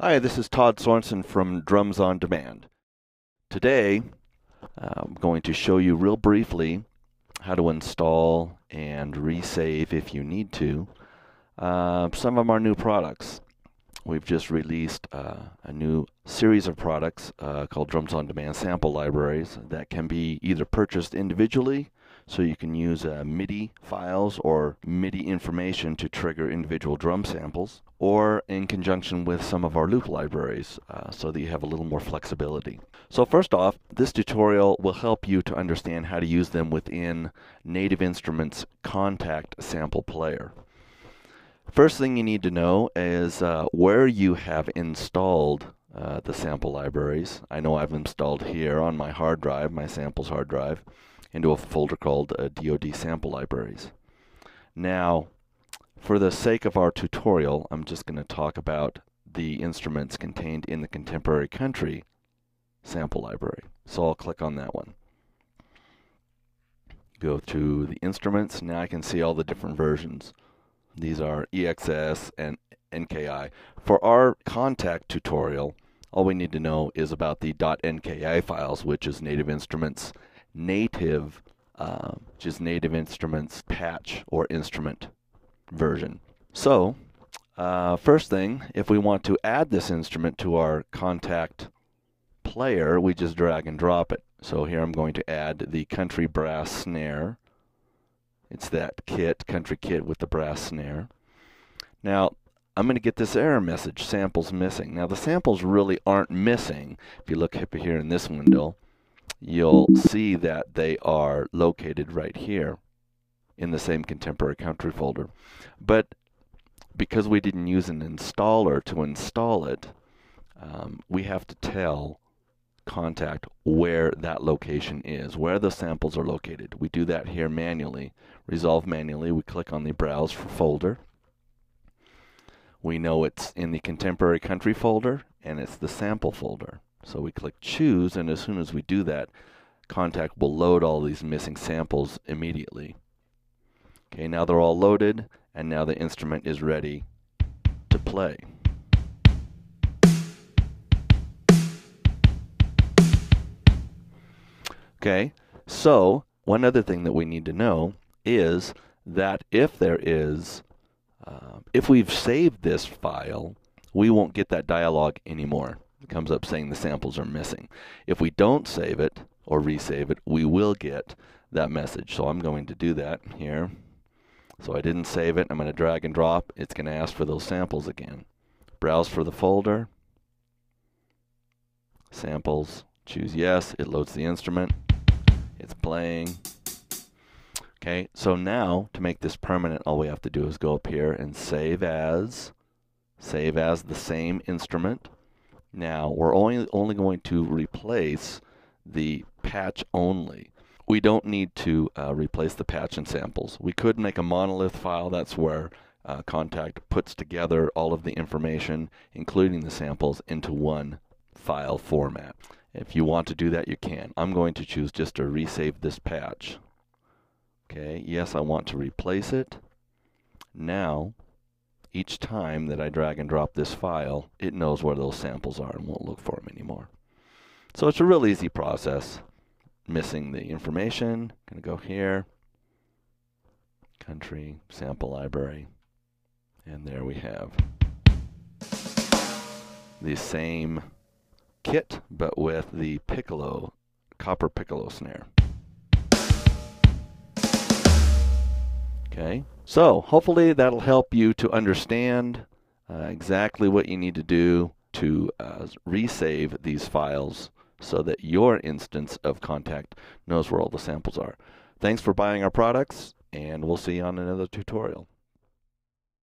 Hi, this is Todd Sorensen from Drums on Demand. Today, I'm going to show you real briefly how to install and resave, if you need to, some of our new products. We've just released a new series of products called Drums on Demand sample libraries that can be either purchased individually, so you can use MIDI files or MIDI information to trigger individual drum samples, or in conjunction with some of our loop libraries so that you have a little more flexibility. So first off, this tutorial will help you to understand how to use them within Native Instruments' Kontakt sample player. First thing you need to know is where you have installed the sample libraries. I know I've installed here on my hard drive, my samples hard drive, into a folder called DoD sample libraries. Now, for the sake of our tutorial, I'm just going to talk about the instruments contained in the contemporary country sample library. So I'll click on that one. Go to the instruments. Now I can see all the different versions. These are EXS and NKI. For our Kontakt tutorial, all we need to know is about the .nki files, which is Native Instruments native, Native Instruments patch or instrument version. So, first thing, if we want to add this instrument to our Kontakt player, we just drag and drop it. So here I'm going to add the country brass snare. It's that kit, country kit with the brass snare. Now, I'm going to get this error message, samples missing. Now, the samples really aren't missing. If you look up here in this window, you'll see that they are located right here in the same contemporary country folder. But because we didn't use an installer to install it, we have to tell Kontakt where that location is, where the samples are located. We do that here manually. Resolve manually. We click on the Browse for folder. We know it's in the Contemporary Country folder, and it's the Sample folder. So we click Choose, and as soon as we do that, Kontakt will load all these missing samples immediately. Okay, now they're all loaded, and now the instrument is ready to play. Okay, so one other thing that we need to know is that if we've saved this file, we won't get that dialog anymore. It comes up saying the samples are missing. If we don't save it or resave it, we will get that message. So I'm going to do that here. So I didn't save it. I'm going to drag and drop. It's going to ask for those samples again. Browse for the folder. Samples. Choose yes. It loads the instrument. It's playing. Okay, so now to make this permanent, all we have to do is go up here and save as the same instrument. Now we're only going to replace the patch only. We don't need to replace the patch and samples. We could make a monolith file. That's where Kontakt puts together all of the information, including the samples, into one file format. If you want to do that, you can. I'm going to choose just to resave this patch. Okay, yes, I want to replace it. Now, each time that I drag and drop this file, it knows where those samples are and won't look for them anymore. So it's a real easy process. Missing the information, gonna go here, country, sample library, and there we have the same kit, but with the piccolo, copper piccolo snare. Okay, so hopefully that'll help you to understand exactly what you need to do to resave these files so that your instance of Kontakt knows where all the samples are. Thanks for buying our products, and we'll see you on another tutorial.